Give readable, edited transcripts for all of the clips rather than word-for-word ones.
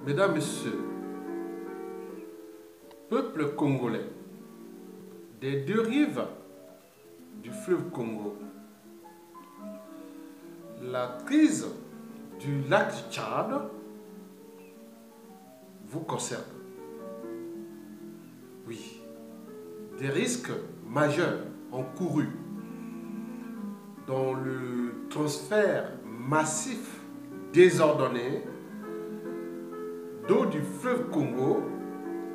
Mesdames, Messieurs, peuple congolais, des deux rives du fleuve Congo, la crise du lac Tchad vous concerne. Oui, des risques majeurs encourus dans le transfert massif désordonné d'eau du fleuve Congo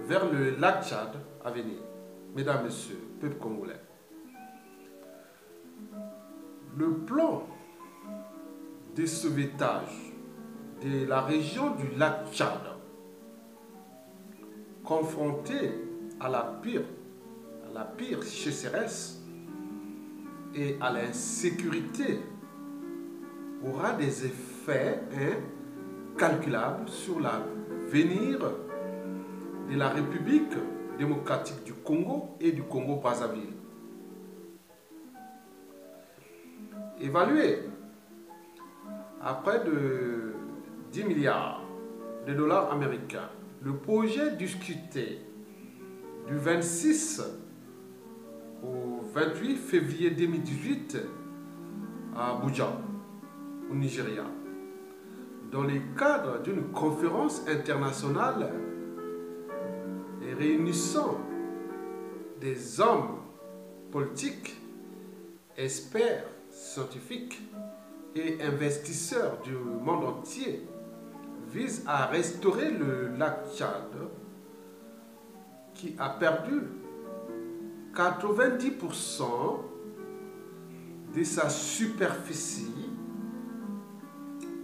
vers le lac Tchad à venir. Mesdames, Messieurs, peuple congolais, le plan de sauvetage de la région du lac Tchad, confronté à la pire sécheresse et à l'insécurité, aura des effets incalculables sur l'avenir de la République démocratique du Congo et du Congo-Brazzaville. Évalué à près de 10 milliards de dollars américains, le projet discuté du 26 au 28 février 2018 à Abuja, au Nigeria, dans le cadre d'une conférence internationale et réunissant des hommes politiques, experts, scientifiques et investisseurs du monde entier, vise à restaurer le lac Tchad qui a perdu 90% de sa superficie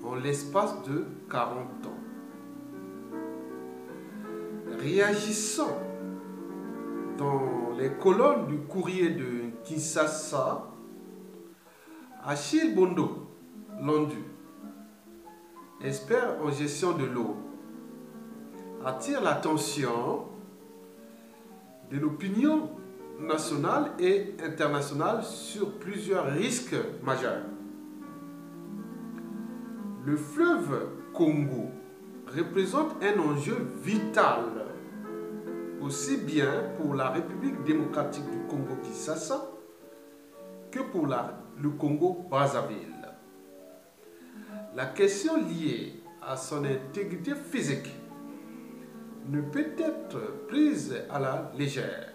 en l'espace de 40 ans. Réagissant dans les colonnes du courrier de Kinshasa, Achille Bondo Landu, expert en gestion de l'eau, attire l'attention de l'opinion nationale et internationale sur plusieurs risques majeurs. Le fleuve Congo représente un enjeu vital aussi bien pour la République démocratique du Congo-Kinshasa que pour le Congo-Brazzaville. La question liée à son intégrité physique ne peut être prise à la légère,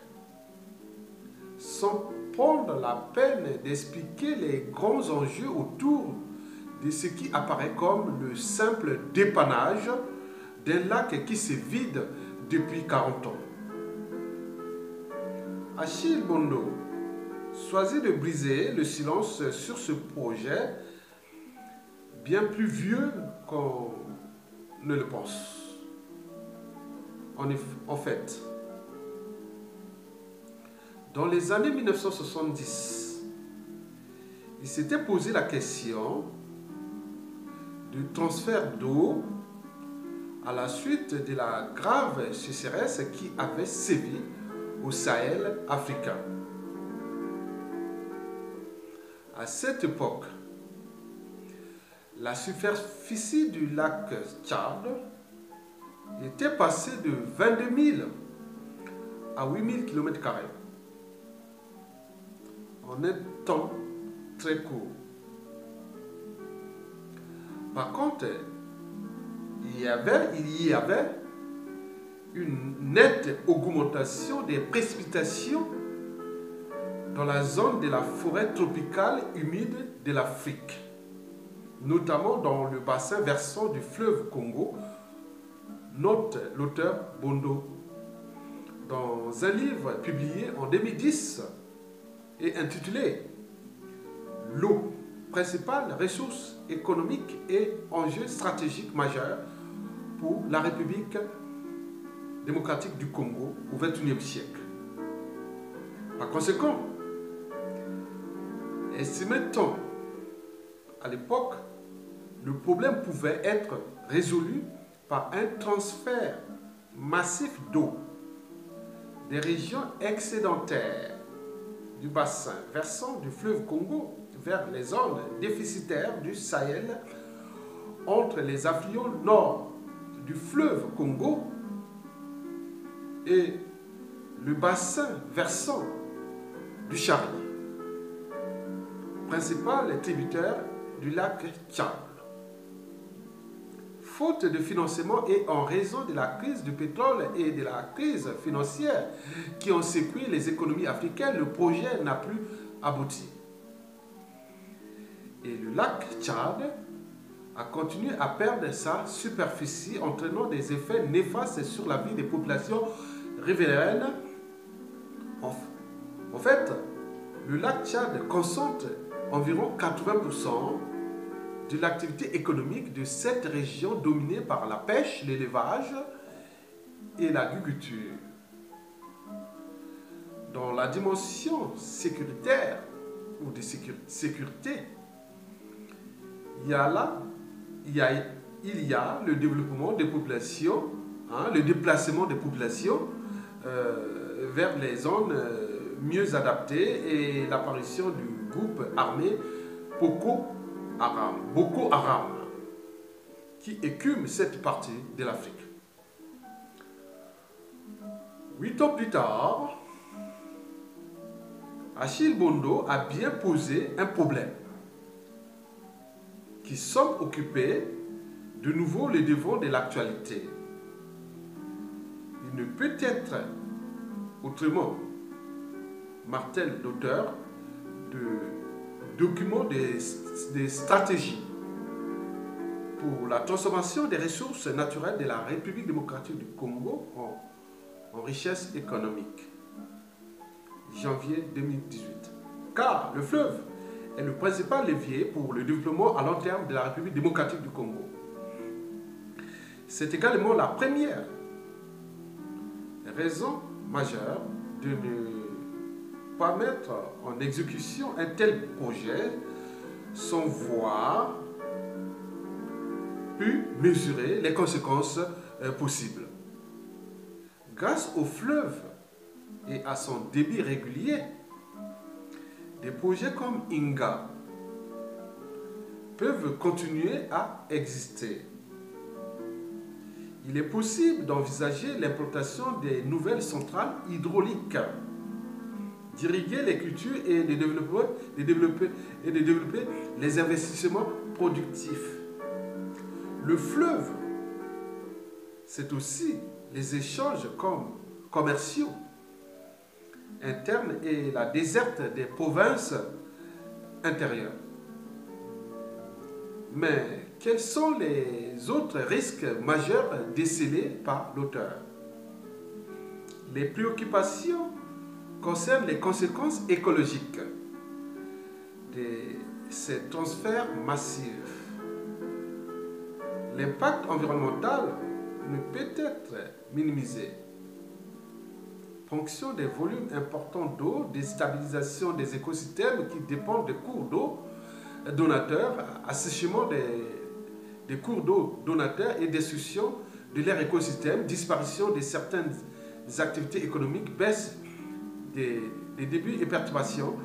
sans prendre la peine d'expliquer les grands enjeux autour de ce qui apparaît comme le simple dépannage d'un lac qui se vide depuis 40 ans. Achille Bondo choisit de briser le silence sur ce projet bien plus vieux qu'on ne le pense. En fait, dans les années 1970, il s'était posé la question du transfert d'eau à la suite de la grave sécheresse qui avait sévi au Sahel africain. À cette époque, la superficie du lac Tchad était passée de 22 000 à 8 000 km² en un temps très court. Par contre, il y avait une nette augmentation des précipitations dans la zone de la forêt tropicale humide de l'Afrique, notamment dans le bassin versant du fleuve Congo, note l'auteur Bondo dans un livre publié en 2010 et intitulé « L'eau, principale ressource économique et enjeu stratégique majeur pour la République démocratique du Congo au XXIe siècle ». Par conséquent, estimait-on à l'époque, le problème pouvait être résolu par un transfert massif d'eau des régions excédentaires du bassin versant du fleuve Congo vers les zones déficitaires du Sahel entre les affluents nord du fleuve Congo et le bassin versant du Chari, principal tributaire du lac Tchad. Faute de financement et en raison de la crise du pétrole et de la crise financière qui ont secoué les économies africaines, le projet n'a plus abouti. Et le lac Tchad a continué à perdre sa superficie, entraînant des effets néfastes sur la vie des populations riveraines. En fait, le lac Tchad concentre environ 80% de l'activité économique de cette région dominée par la pêche, l'élevage et l'agriculture. Dans la dimension sécuritaire ou de sécurité, il y a le développement des populations, le déplacement des populations vers les zones mieux adaptées et l'apparition du groupe armé Boko Haram, qui écume cette partie de l'Afrique. 8 ans plus tard, Achille Bondo a bien posé un problème qui semble occuper de nouveau le devant de l'actualité. Il ne peut être autrement, martèle l'auteur de documents des stratégies pour la transformation des ressources naturelles de la République démocratique du Congo en richesse économique. Janvier 2018. Car le fleuve est le principal levier pour le développement à long terme de la République démocratique du Congo. C'est également la première raison majeure de ne pas mettre en exécution un tel projet sans voir pu mesurer les conséquences possibles. Grâce au fleuve et à son débit régulier, des projets comme Inga peuvent continuer à exister. Il est possible d'envisager l'implantation des nouvelles centrales hydrauliques, d'irriguer les cultures et de développer les investissements productifs. Le fleuve, c'est aussi les échanges commerciaux internes et la desserte des provinces intérieures. Mais quels sont les autres risques majeurs décelés par l'auteur? Les préoccupations concernent les conséquences écologiques de ces transferts massifs. L'impact environnemental ne peut être minimisé. Ponction des volumes importants d'eau, déstabilisation des écosystèmes qui dépendent des cours d'eau donateurs, assèchement des cours d'eau donateurs et destruction de leur écosystème, disparition de certaines activités économiques, baisse des débits et perturbations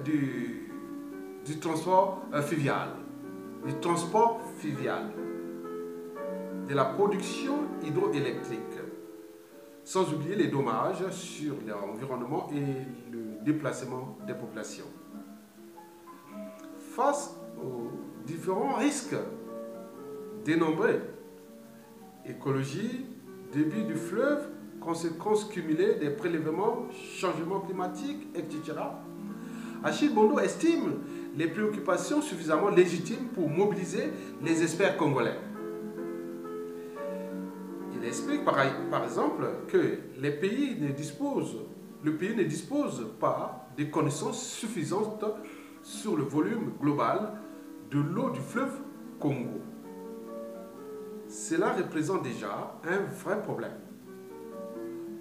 du transport fluvial, de la production hydroélectrique, sans oublier les dommages sur l'environnement et le déplacement des populations. Face aux différents risques dénombrés, écologie, débit du fleuve, conséquences cumulées des prélèvements, changements climatiques, etc., Achille Bondo estime les préoccupations suffisamment légitimes pour mobiliser les experts congolais. Il explique par exemple que le pays ne dispose pas de connaissances suffisantes sur le volume global de l'eau du fleuve Congo. Cela représente déjà un vrai problème.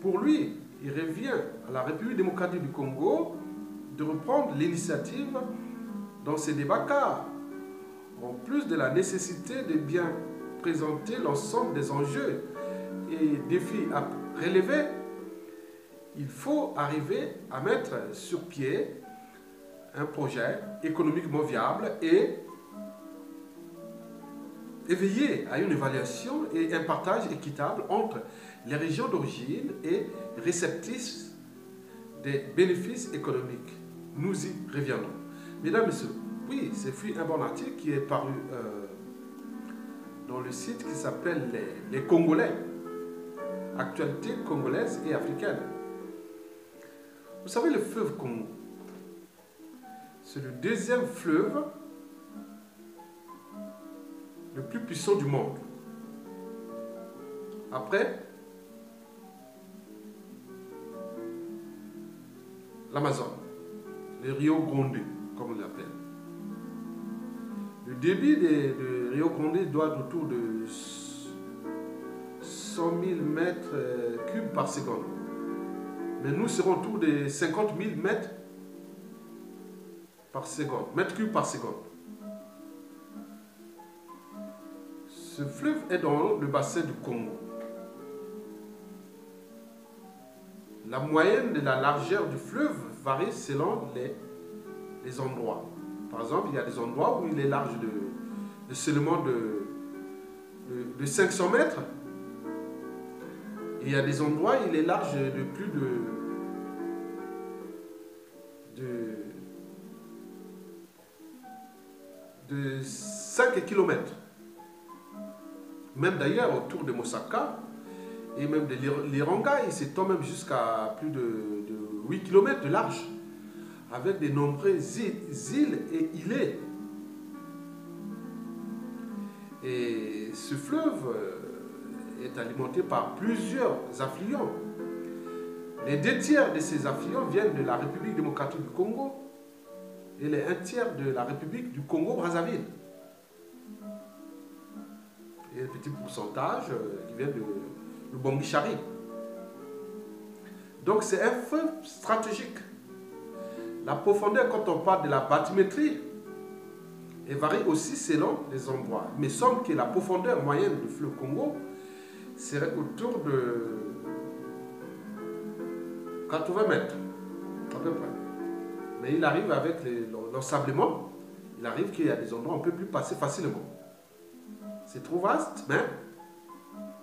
Pour lui, il revient à la République démocratique du Congo de reprendre l'initiative dans ces débats, car en plus de la nécessité de bien présenter l'ensemble des enjeux et défis à relever, il faut arriver à mettre sur pied un projet économiquement viable et et veiller à une évaluation et un partage équitable entre les régions d'origine et réceptrices des bénéfices économiques. Nous y reviendrons. Mesdames, Messieurs, oui, c'est un bon article qui est paru dans le site qui s'appelle les Congolais, actualités congolaises et africaines. Vous savez, le fleuve Congo, c'est le deuxième fleuve le plus puissant du monde. Après l'Amazon, le Rio Grande, comme on l'appelle. Le débit de Rio Grande doit être autour de 100 000 mètres cubes par seconde. Mais nous serons autour de 50 000 mètres par seconde, mètres cubes par seconde. Ce fleuve est dans le bassin du Congo. La moyenne de la largeur du fleuve varie selon les endroits. Par exemple, il y a des endroits où il est large de seulement de 500 mètres. Et il y a des endroits où il est large de plus de 5 km. Même d'ailleurs, autour de Mosaka et même de l'Iranga, il s'étend même jusqu'à plus de 8 km de large, avec de nombreuses îles et îlets. Et ce fleuve est alimenté par plusieurs affluents. Les 2 tiers de ces affluents viennent de la République démocratique du Congo et les 1 tiers de la République du Congo-Brazzaville. Et un petit pourcentage qui vient de Bangi-Chari. Donc c'est un fleuve stratégique. La profondeur, quand on parle de la bathymétrie, elle varie aussi selon les endroits. Mais il semble que la profondeur moyenne du fleuve Congo serait autour de 80 mètres, à peu près. Mais il arrive avec l'ensablement, il arrive qu'il y a des endroits où on ne peut plus passer facilement. C'est trop vaste, mais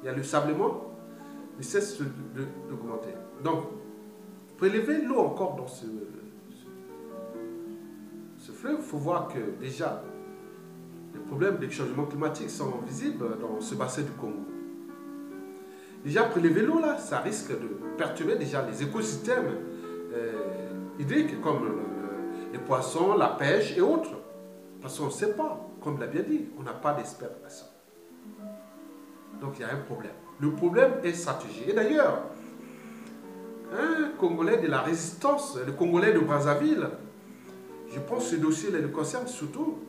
il y a le sablement, il cesse d'augmenter. Donc, prélever l'eau encore dans ce fleuve, il faut voir que déjà, les problèmes de changement climatique sont visibles dans ce bassin du Congo. Déjà, prélever l'eau, là, ça risque de perturber déjà les écosystèmes hydriques, comme les poissons, la pêche et autres. Parce qu'on ne sait pas, comme l'a bien dit, on n'a pas d'experts à ça. Donc il y a un problème. Le problème est stratégique. Et d'ailleurs, un Congolais de la résistance, le Congolais de Brazzaville, je pense que ce dossier le concerne surtout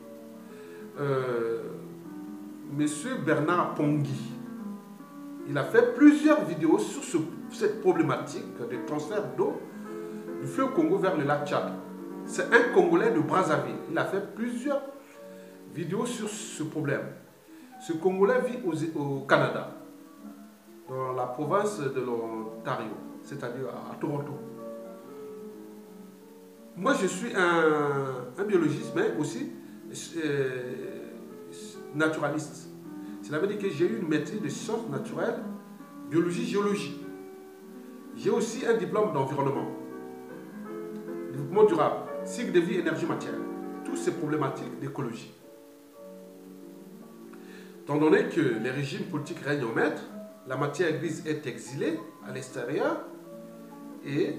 Monsieur Bernard Pongui. Il a fait plusieurs vidéos sur cette problématique de transfert d'eau du fleuve Congo vers le lac Tchad. C'est un Congolais de Brazzaville. Il a fait plusieurs vidéos sur ce problème. Ce Congolais vit au Canada, dans la province de l'Ontario, c'est-à-dire à Toronto. Moi, je suis un biologiste, mais aussi naturaliste. Cela veut dire que j'ai eu une maîtrise de sciences naturelles, biologie, géologie. J'ai aussi un diplôme d'environnement, développement durable, cycle de vie, énergie, matière. Toutes ces problématiques d'écologie. Étant donné que les régimes politiques règnent en maître, la matière grise est exilée à l'extérieur et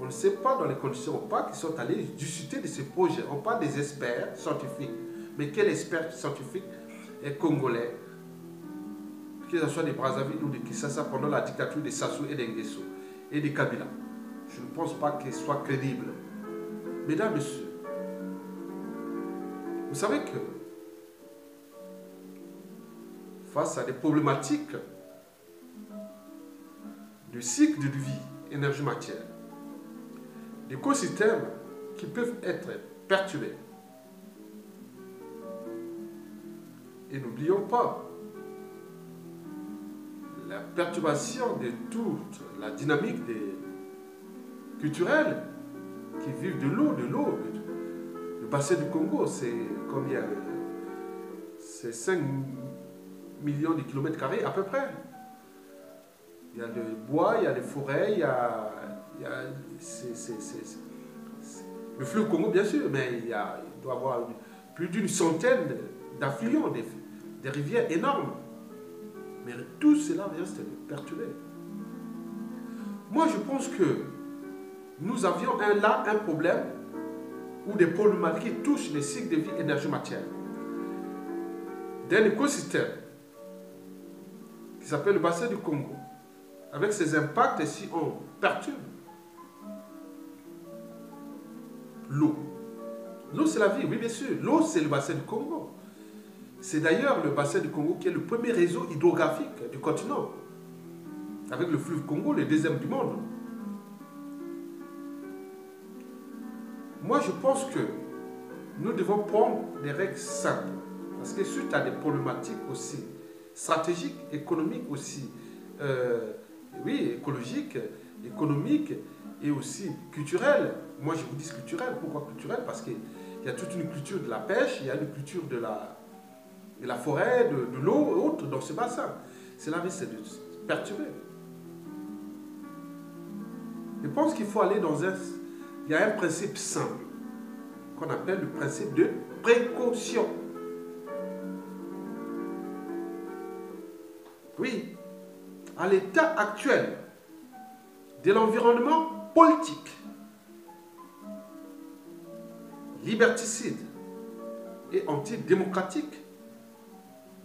on ne sait pas dans les conditions opaques qui sont allés discuter de ces projets. On parle des experts scientifiques. Mais quel expert scientifique est congolais, que ce soit des Brazzaville ou des Kinshasa pendant la dictature de Sassou et d'Nguesso et de Kabila? Je ne pense pas qu'il soit crédible. Mesdames, Messieurs, vous savez que face à des problématiques de cycle de vie, énergie-matière, d'écosystèmes qui peuvent être perturbés. Et n'oublions pas la perturbation de toute la dynamique culturelle qui vivent de l'eau. Le bassin du Congo, c'est combien? C'est 5 millions de kilomètres carrés à peu près. Il y a le bois, il y a les forêts, il y a le fleuve Congo bien sûr, mais il doit y avoir plus d'une centaine d'affluents, des rivières énormes. Mais tout cela reste perturbé. Moi je pense que nous avions là un problème où des problématiques qui touchent les cycles de vie énergie-matière d'un écosystème qui s'appelle le bassin du Congo, avec ses impacts si on perturbe l'eau. L'eau c'est la vie, oui bien sûr. L'eau c'est le bassin du Congo. C'est d'ailleurs le bassin du Congo qui est le premier réseau hydrographique du continent, avec le fleuve Congo, le deuxième du monde. Moi je pense que nous devons prendre des règles simples, parce que suite à des problématiques aussi stratégiques, économiques aussi, oui, écologiques, économiques et aussi culturelles. Moi je vous dis culturelles. Pourquoi culturelles? Parce qu'il y a toute une culture de la pêche, il y a une culture de la forêt, de l'eau et autres dans ce bassin. Cela risque de perturber. Je pense qu'il faut aller dans un... Il y a un principe simple qu'on appelle le principe de précaution. Oui, à l'état actuel de l'environnement politique, liberticide et antidémocratique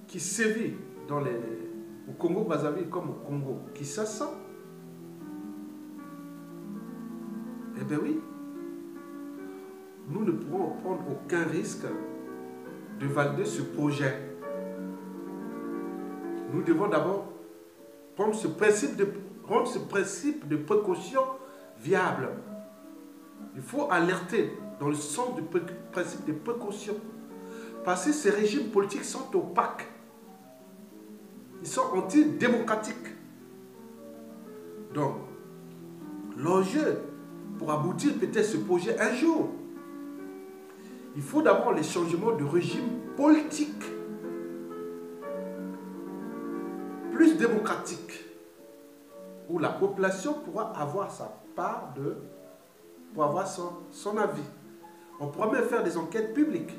qui sévit au Congo-Brazzaville comme au Congo-Kinshasa, eh bien oui, nous ne pourrons prendre aucun risque de valider ce projet. Nous devons d'abord rendre ce principe de précaution viable. Il faut alerter dans le sens du principe de précaution. Parce que ces régimes politiques sont opaques. Ils sont antidémocratiques. Donc, l'enjeu pour aboutir peut-être ce projet un jour, il faut d'abord les changements de régime politique plus démocratique, où la population pourra avoir sa part pour avoir son avis. On pourra même faire des enquêtes publiques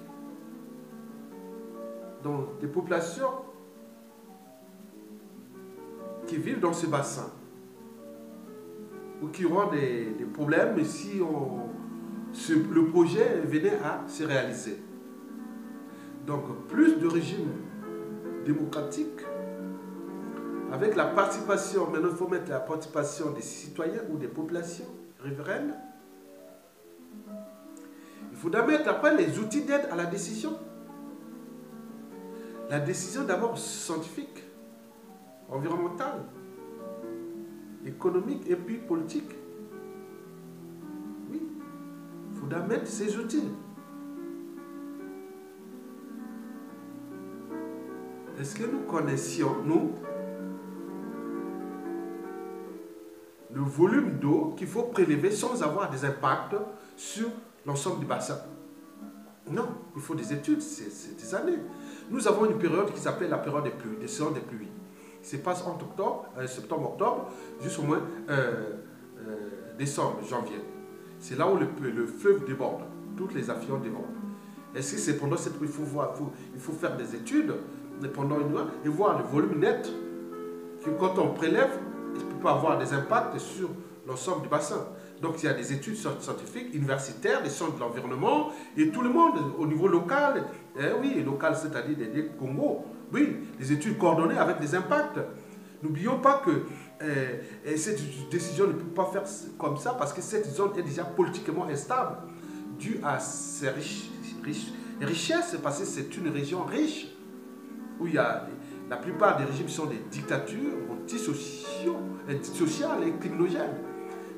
dans des populations qui vivent dans ce bassin ou qui auront des problèmes si le projet venait à se réaliser. Donc plus de régimes démocratiques avec la participation, maintenant il faut mettre la participation des citoyens ou des populations riveraines. Il faudra mettre après les outils d'aide à la décision. La décision d'abord scientifique, environnementale, économique et puis politique. Oui, il faudra mettre ces outils. Est-ce que nous connaissions, nous, le volume d'eau qu'il faut prélever sans avoir des impacts sur l'ensemble du bassin? Non, il faut des études, c'est des années. Nous avons une période qui s'appelle la période des pluies, des saisons des pluies. Il se passe entre septembre-octobre, jusqu'au moins décembre, janvier. C'est là où le fleuve déborde, toutes les affluents débordent. Est-ce que c'est pendant cette période il faut faire des études pendant une heure et voir le volume net que quand on prélève, il peut avoir des impacts sur l'ensemble du bassin. Donc il y a des études scientifiques, universitaires, des sciences de l'environnement, et tout le monde au niveau local, oui, local c'est-à-dire des Congo, oui, des études coordonnées avec des impacts. N'oublions pas que cette décision ne peut pas faire comme ça parce que cette zone est déjà politiquement instable due à ses richesses, parce que c'est une région riche où il y a la plupart des régimes sont des dictatures antisociales et criminogènes.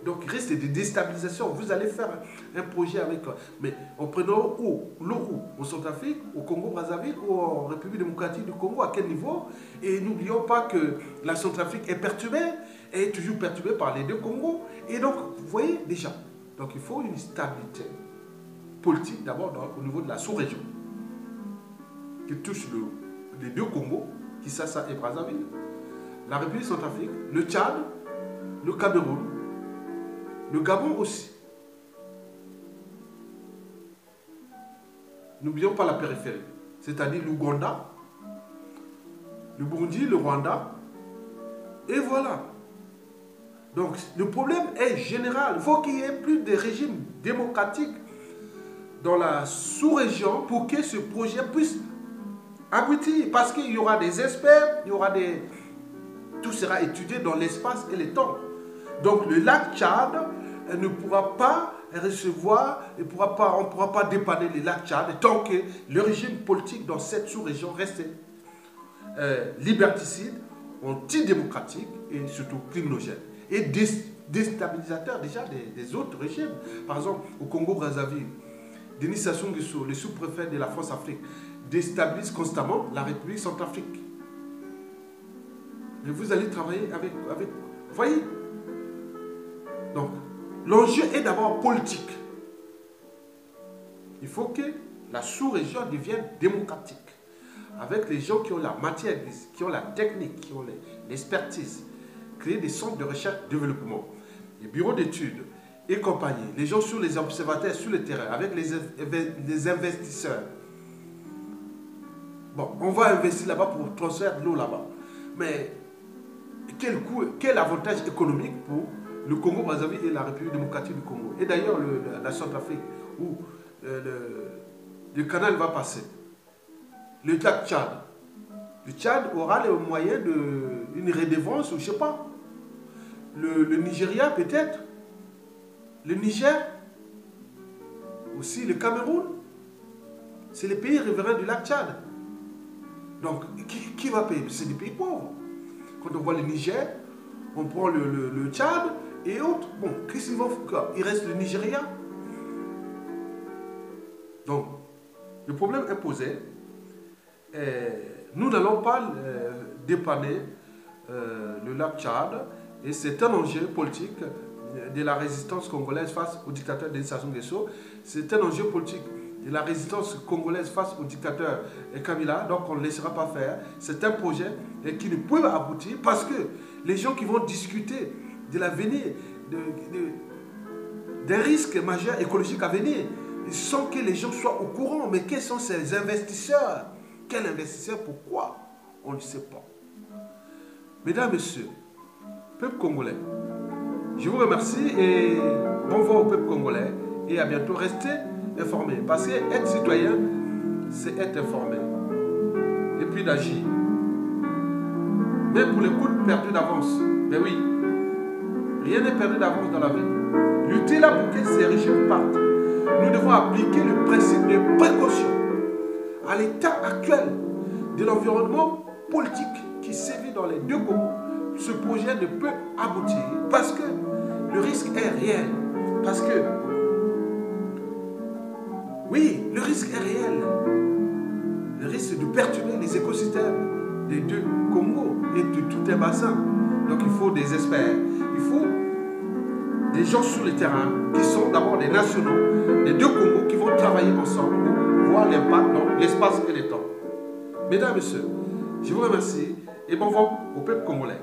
Donc il risque de déstabilisation. Vous allez faire un projet avec, mais en prenant l'eau au Centrafrique, au Congo-Brazzaville ou en République démocratique du Congo, à quel niveau? Et n'oublions pas que la Centrafrique est perturbée, est toujours perturbée par les deux Congos. Et donc, vous voyez déjà, donc il faut une stabilité politique d'abord au niveau de la sous-région qui touche les deux Congos Kinshasa et Brazzaville, la République centrafricaine, le Tchad, le Cameroun, le Gabon aussi. N'oublions pas la périphérie, c'est-à-dire l'Ouganda, le Burundi, le Rwanda, et voilà. Donc le problème est général. Il faut qu'il y ait plus de régimes démocratiques dans la sous-région pour que ce projet puisse aboutir. Parce qu'il y aura des experts, il y aura des... Tout sera étudié dans l'espace et le temps. Donc le lac Tchad ne pourra pas recevoir, on ne pourra pas dépanner le lac Tchad tant que le régime politique dans cette sous-région reste liberticide, antidémocratique et surtout criminogène. Et déstabilisateur déjà des autres régimes. Par exemple, au Congo-Brazzaville, Denis Sassou Nguesso, le sous-préfet de la France-Afrique, déstabilise constamment la République centrafrique. Mais vous allez travailler avec vous voyez? Donc, l'enjeu est d'abord politique. Il faut que la sous-région devienne démocratique. Avec les gens qui ont la matière grise, qui ont la technique, qui ont l'expertise. Créer des centres de recherche et développement, les bureaux d'études et compagnie, les gens sur les observateurs sur le terrain, avec les investisseurs. Bon, on va investir là-bas pour transférer de l'eau là-bas. Mais quel avantage économique pour le Congo-Brazzaville et la République démocratique du Congo? Et d'ailleurs, la Centrafrique, où le canal va passer, le lac Tchad. Le Tchad aura les moyens d'une redevance, ou je ne sais pas. Le Nigeria peut-être. Le Niger. Aussi le Cameroun. C'est les pays riverains du lac Tchad. Donc, qui va payer? C'est des pays pauvres. Quand on voit le Niger, on prend le Tchad et autres. Bon, qu'est-ce qu'ils vont faire? Il reste le Nigeria. Donc, le problème est posé. Nous n'allons pas dépanner le lac Tchad et c'est un enjeu politique de la résistance congolaise face au dictateur Denis Sassou Nguesso. C'est un enjeu politique de la résistance congolaise face au dictateur Kabila, donc on ne laissera pas faire. C'est un projet qui ne peut aboutir parce que les gens qui vont discuter de l'avenir, des risques majeurs écologiques à venir, sans que les gens soient au courant. Mais quels sont ces investisseurs? Quel investisseur? Pourquoi? On ne sait pas. Mesdames, Messieurs, peuple congolais, je vous remercie et bon vent au peuple congolais et à bientôt. Restez informés parce que être citoyen, c'est être informé et puis d'agir. Même pour les coups perdus d'avance, mais oui, rien n'est perdu d'avance dans la vie. Lutter là pour que ces régimes partent. Nous devons appliquer le principe de précaution à l'état actuel de l'environnement politique qui sévit dans les deux Congos. Ce projet ne peut aboutir parce que le risque est réel. Parce que, oui, le risque est réel. Le risque de perturber les écosystèmes des deux Congos et de tout un bassin. Donc il faut des experts. Il faut des gens sur le terrain qui sont d'abord des nationaux, des deux Congos qui vont travailler ensemble pour voir l'impact dans l'espace et le temps. Mesdames et messieurs, je vous remercie et bon vent au peuple congolais.